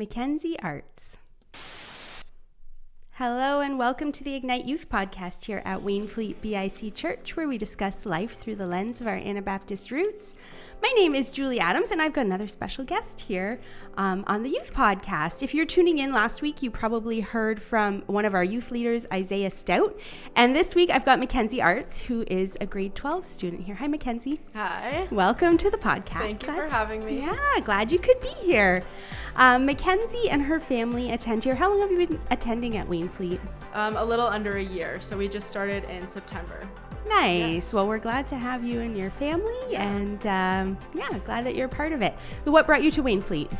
Mackenzie Arts. Hello and welcome to the Ignite Youth Podcast here at Waynfleet BIC Church, where we discuss life through the lens of our Anabaptist roots. My name is Julie Adams, and I've got another special guest here on the Youth Podcast. If you're tuning in last week, you probably heard from one of our youth leaders, Isaiah Stout. And this week, I've got Mackenzie Arts, who is a grade 12 student here. Hi, Mackenzie. Hi. Welcome to the podcast. Thank you for having me. Yeah, glad you could be here. Mackenzie and her family attend here. How long have you been attending at Waynfleet? A little under a year, so we just started in September. Nice. Yes. Well, we're glad to have you and your family, and glad that you're part of it. What brought you to Waynfleet?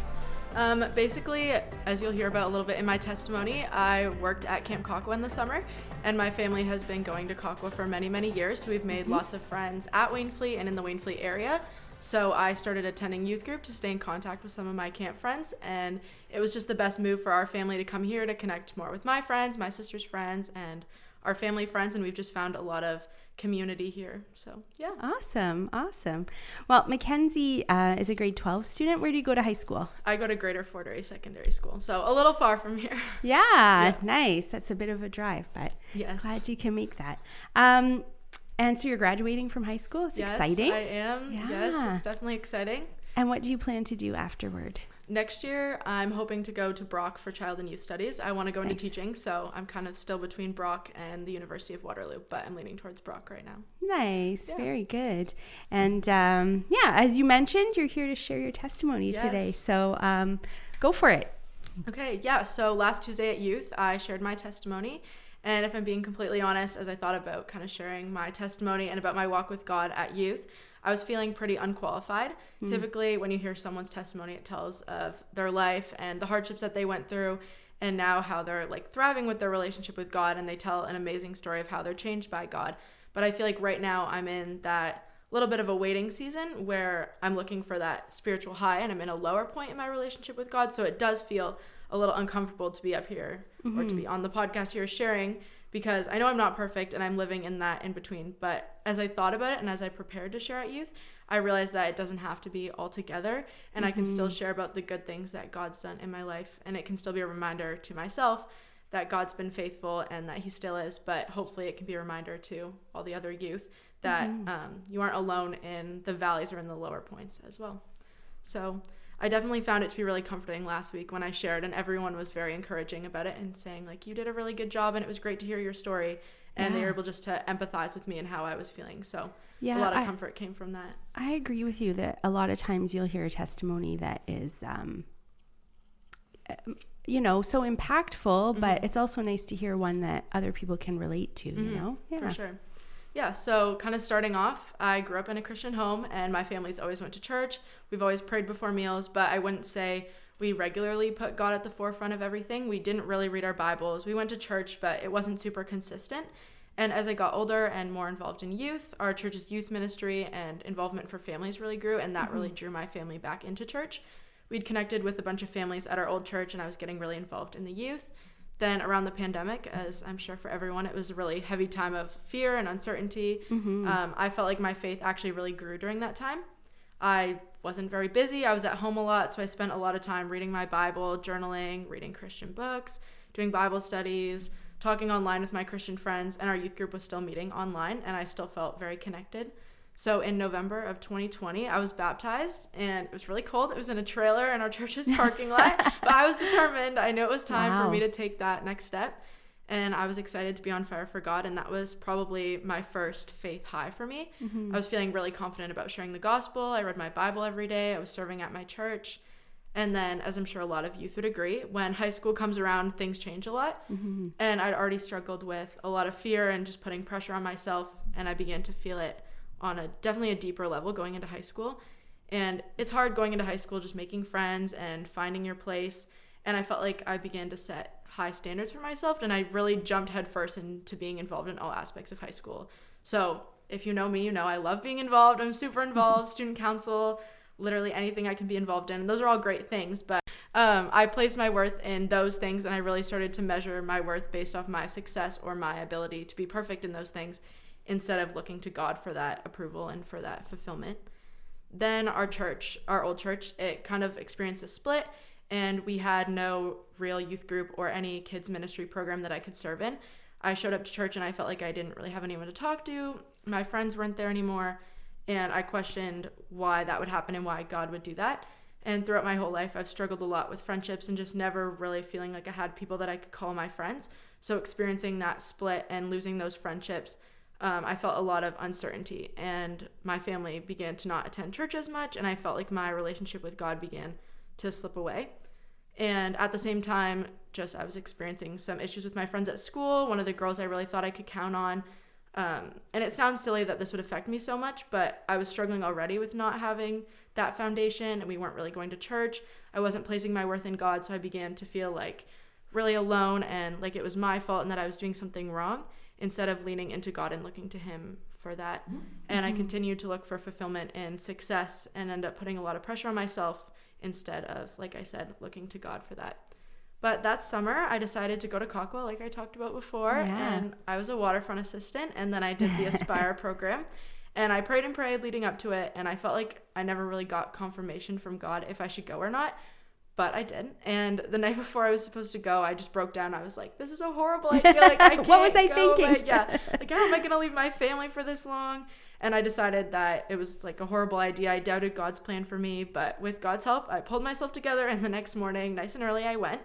Basically, as you'll hear about a little bit in my testimony, I worked at Camp Kakwa in the summer, and my family has been going to Kakwa for many, many years, so we've made lots of friends at Waynfleet and in the Waynfleet area. So I started attending youth group to stay in contact with some of my camp friends, and it was just the best move for our family to come here to connect more with my friends, my sister's friends, and our family friends, and we've just found a lot of community here. So yeah. Awesome. Well, Mackenzie is a grade 12 student. Where do you go to high school? I go to Greater Fort Erie Secondary School, so a little far from here. Yeah, nice. That's a bit of a drive, but yes, glad you can make that. And so you're graduating from high school? It's exciting. Yes, I am. Yeah. Yes, it's definitely exciting. And what do you plan to do afterward? Next year, I'm hoping to go to Brock for Child and Youth Studies. I want to go into teaching, so I'm kind of still between Brock and the University of Waterloo, but I'm leaning towards Brock right now. Nice. Yeah. Very good. And as you mentioned, you're here to share your testimony today. So go for it. Okay. Yeah. So last Tuesday at Youth, I shared my testimony. And if I'm being completely honest, as I thought about kind of sharing my testimony and about my walk with God at Youth, I was feeling pretty unqualified. Typically, when you hear someone's testimony, it tells of their life and the hardships that they went through, and now how they're like thriving with their relationship with God, and they tell an amazing story of how they're changed by God. But I feel like right now I'm in that little bit of a waiting season where I'm looking for that spiritual high, and I'm in a lower point in my relationship with God. So it does feel a little uncomfortable to be up here or to be on the podcast here sharing, because I know I'm not perfect and I'm living in that in between. But as I thought about it and as I prepared to share at Youth, I realized that it doesn't have to be all together, and I can still share about the good things that God's done in my life, and it can still be a reminder to myself that God's been faithful and that he still is. But hopefully it can be a reminder to all the other youth that you aren't alone in the valleys or in the lower points as well. So I definitely found it to be really comforting last week when I shared, and everyone was very encouraging about it and saying like, you did a really good job and it was great to hear your story. And they were able just to empathize with me and how I was feeling. So a lot of comfort came from that. I agree with you that a lot of times you'll hear a testimony that is, so impactful, but it's also nice to hear one that other people can relate to, you know? Yeah. For sure. Yeah, so kind of starting off, I grew up in a Christian home, and my family's always went to church. We've always prayed before meals, but I wouldn't say we regularly put God at the forefront of everything. We didn't really read our Bibles. We went to church, but it wasn't super consistent. And as I got older and more involved in youth, our church's youth ministry and involvement for families really grew, and that really drew my family back into church. We'd connected with a bunch of families at our old church, and I was getting really involved in the youth. Then around the pandemic, as I'm sure for everyone, it was a really heavy time of fear and uncertainty. I felt like my faith actually really grew during that time. I wasn't very busy. I was at home a lot, so I spent a lot of time reading my Bible, journaling, reading Christian books, doing Bible studies, talking online with my Christian friends, and our youth group was still meeting online, and I still felt very connected. So in November of 2020, I was baptized, and it was really cold. It was in a trailer in our church's parking lot, but I was determined. I knew it was time for me to take that next step, and I was excited to be on fire for God, and that was probably my first faith high for me. I was feeling really confident about sharing the gospel. I read my Bible every day. I was serving at my church. And then, as I'm sure a lot of youth would agree, when high school comes around, things change a lot. And I'd already struggled with a lot of fear and just putting pressure on myself, and I began to feel it on definitely a deeper level going into high school. And it's hard going into high school, just making friends and finding your place. And I felt like I began to set high standards for myself, and I really jumped headfirst into being involved in all aspects of high school. So if you know me, you know I love being involved. I'm super involved, student council, literally anything I can be involved in. And those are all great things, but I placed my worth in those things, and I really started to measure my worth based off my success or my ability to be perfect in those things, instead of looking to God for that approval and for that fulfillment. Then our church, our old church, it kind of experienced a split, and we had no real youth group or any kids ministry program that I could serve in. I showed up to church and I felt like I didn't really have anyone to talk to. My friends weren't there anymore, and I questioned why that would happen and why God would do that. And throughout my whole life, I've struggled a lot with friendships and just never really feeling like I had people that I could call my friends. So experiencing that split and losing those friendships, I felt a lot of uncertainty, and my family began to not attend church as much, and I felt like my relationship with God began to slip away. And at the same time, just I was experiencing some issues with my friends at school. One of the girls I really thought I could count on. And it sounds silly that this would affect me so much, but I was struggling already with not having that foundation, and we weren't really going to church. I wasn't placing my worth in God, so I began to feel like really alone and like it was my fault and that I was doing something wrong, instead of leaning into God and looking to him for that. And I continued to look for fulfillment and success and end up putting a lot of pressure on myself instead of, like I said, looking to God for that. But that summer, I decided to go to Kakwa, like I talked about before, and I was a waterfront assistant, and then I did the Aspire program, and I prayed and prayed leading up to it, and I felt like I never really got confirmation from God if I should go or not, but I did. And the night before I was supposed to go, I just broke down. I was like, this is a horrible idea. Like, I can't What was I go. thinking? Like, how am I going to leave my family for this long? And I decided that it was like a horrible idea. I doubted God's plan for me, but with God's help, I pulled myself together, and the next morning, nice and early, I went.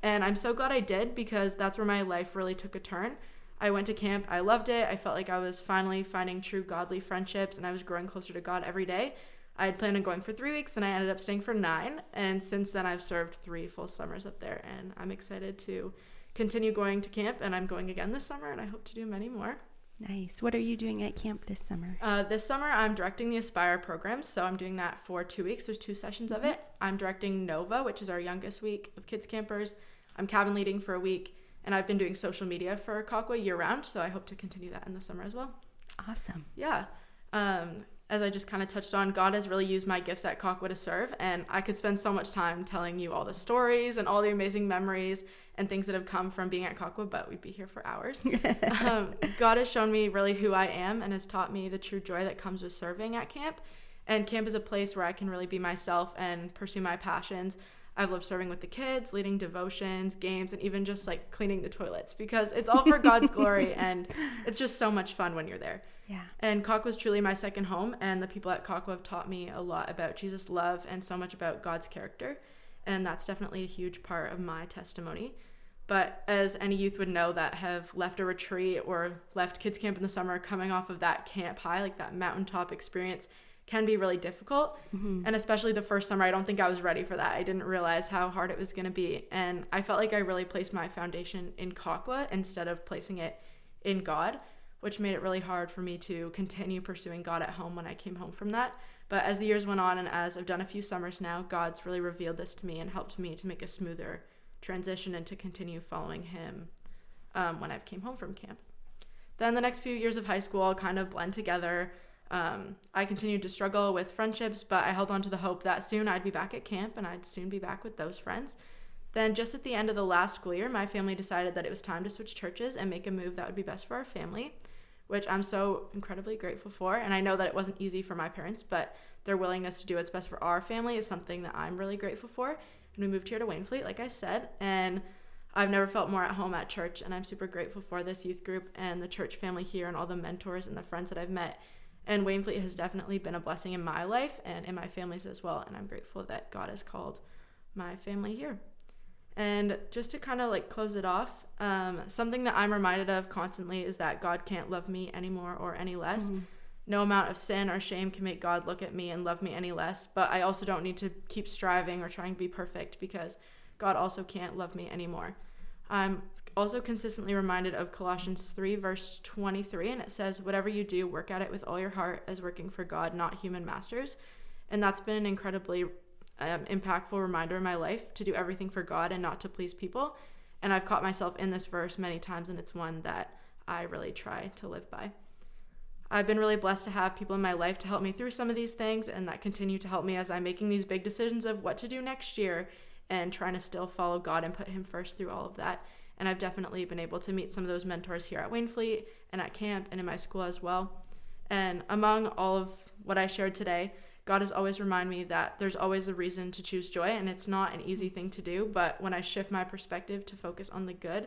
And I'm so glad I did, because that's where my life really took a turn. I went to camp. I loved it. I felt like I was finally finding true godly friendships, and I was growing closer to God every day. I had planned on going for 3 weeks, and I ended up staying for 9. And since then, I've served 3 full summers up there, and I'm excited to continue going to camp, and I'm going again this summer, and I hope to do many more. Nice. What are you doing at camp this summer? This summer, I'm directing the Aspire program, so I'm doing that for 2 weeks. There's 2 sessions of it. I'm directing Nova, which is our youngest week of kids campers. I'm cabin leading for a week, and I've been doing social media for Kakwa year-round, so I hope to continue that in the summer as well. Awesome. Yeah. As I just kind of touched on, God has really used my gifts at Kakwa to serve, and I could spend so much time telling you all the stories and all the amazing memories and things that have come from being at Kakwa, but we'd be here for hours. God has shown me really who I am and has taught me the true joy that comes with serving at camp, and camp is a place where I can really be myself and pursue my passions. I've loved serving with the kids, leading devotions, games, and even just like cleaning the toilets, because it's all for God's glory, and it's just so much fun when you're there. Yeah. And Kakwa is truly my second home, and the people at Kakwa have taught me a lot about Jesus' love and so much about God's character, and that's definitely a huge part of my testimony. But as any youth would know that have left a retreat or left kids camp in the summer, coming off of that camp high, like that mountaintop experience, can be really difficult. And especially the first summer, I don't think I was ready for that. I didn't realize how hard it was going to be, and I felt like I really placed my foundation in Kakwa instead of placing it in God, which made it really hard for me to continue pursuing God at home when I came home from that. But as the years went on, and as I've done a few summers now, God's really revealed this to me and helped me to make a smoother transition and to continue following him when I came home from camp. Then the next few years of high school all kind of blend together. I continued to struggle with friendships, but I held on to the hope that soon I'd be back at camp and I'd soon be back with those friends. Then just at the end of the last school year, my family decided that it was time to switch churches and make a move that would be best for our family, which I'm so incredibly grateful for. And I know that it wasn't easy for my parents, but their willingness to do what's best for our family is something that I'm really grateful for. And we moved here to Waynfleet, like I said, and I've never felt more at home at church, and I'm super grateful for this youth group and the church family here and all the mentors and the friends that I've met. And Waynfleet has definitely been a blessing in my life and in my family's as well, and I'm grateful that God has called my family here. And just to kind of like close it off, something that I'm reminded of constantly is that God can't love me anymore or any less. No amount of sin or shame can make God look at me and love me any less, but I also don't need to keep striving or trying to be perfect, because God also can't love me anymore. I'm also consistently reminded of Colossians 3 verse 23, and it says, whatever you do, work at it with all your heart as working for God, not human masters. And that's been an incredibly impactful reminder in my life to do everything for God and not to please people. And I've caught myself in this verse many times, and it's one that I really try to live by. I've been really blessed to have people in my life to help me through some of these things, and that continue to help me as I'm making these big decisions of what to do next year and trying to still follow God and put him first through all of that. And I've definitely been able to meet some of those mentors here at Waynfleet and at camp and in my school as well. And among all of what I shared today, God has always reminded me that there's always a reason to choose joy, and it's not an easy thing to do. But when I shift my perspective to focus on the good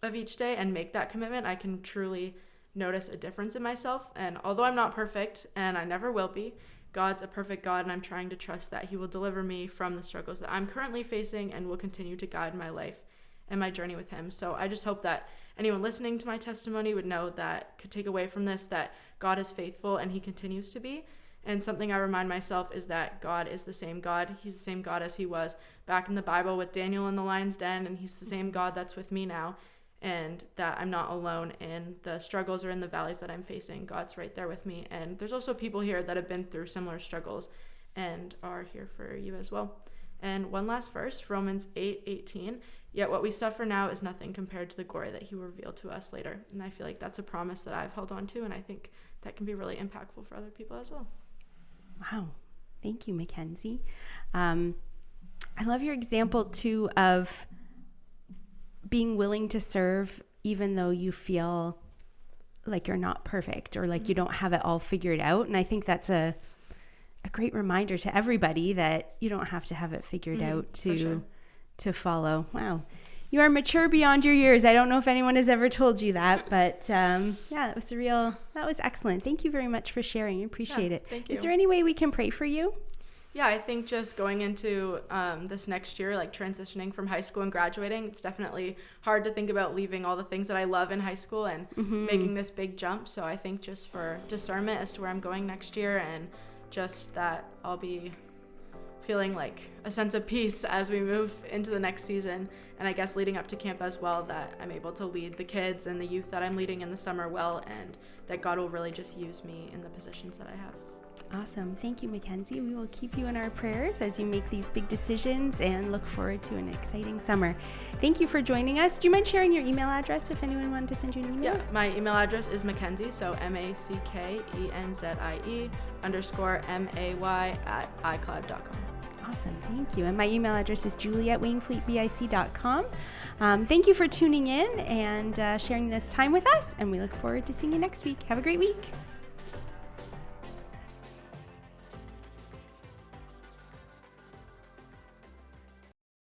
of each day and make that commitment, I can truly notice a difference in myself. And although I'm not perfect, and I never will be, God's a perfect God, and I'm trying to trust that he will deliver me from the struggles that I'm currently facing and will continue to guide my life and my journey with him. So I just hope that anyone listening to my testimony would know that, could take away from this, that God is faithful and he continues to be. And something I remind myself is that God is the same God. He's the same God as he was back in the Bible with Daniel in the lion's den, and he's the same God that's with me now. And that I'm not alone in the struggles or in the valleys that I'm facing. God's right there with me. And there's also people here that have been through similar struggles and are here for you as well. And one last verse, Romans 8:18. Yet what we suffer now is nothing compared to the glory that he will reveal to us later. And I feel like that's a promise that I've held on to, and I think that can be really impactful for other people as well. Wow. Thank you, Mackenzie. I love your example too of being willing to serve even though you feel like you're not perfect or like you don't have it all figured out. And I think that's a great reminder to everybody that you don't have to have it figured out to follow. Wow. You are mature beyond your years. I don't know if anyone has ever told you that, but that was excellent. Thank you very much for sharing. I appreciate it. Thank you. Is there any way we can pray for you? Yeah, I think just going into this next year, like transitioning from high school and graduating, it's definitely hard to think about leaving all the things that I love in high school and making this big jump. So I think just for discernment as to where I'm going next year, and just that I'll be feeling like a sense of peace as we move into the next season. And I guess leading up to camp as well, that I'm able to lead the kids and the youth that I'm leading in the summer well, and that God will really just use me in the positions that I have. Awesome. Thank you, Mackenzie. We will keep you in our prayers as you make these big decisions and look forward to an exciting summer. Thank you for joining us. Do you mind sharing your email address if anyone wanted to send you an email? Yeah, my email address is Mackenzie, so MacKenzie_MAY@iCloud.com. Awesome. Thank you. And my email address is julie@waynefleetbic.com. Thank you for tuning in and sharing this time with us, and we look forward to seeing you next week. Have a great week.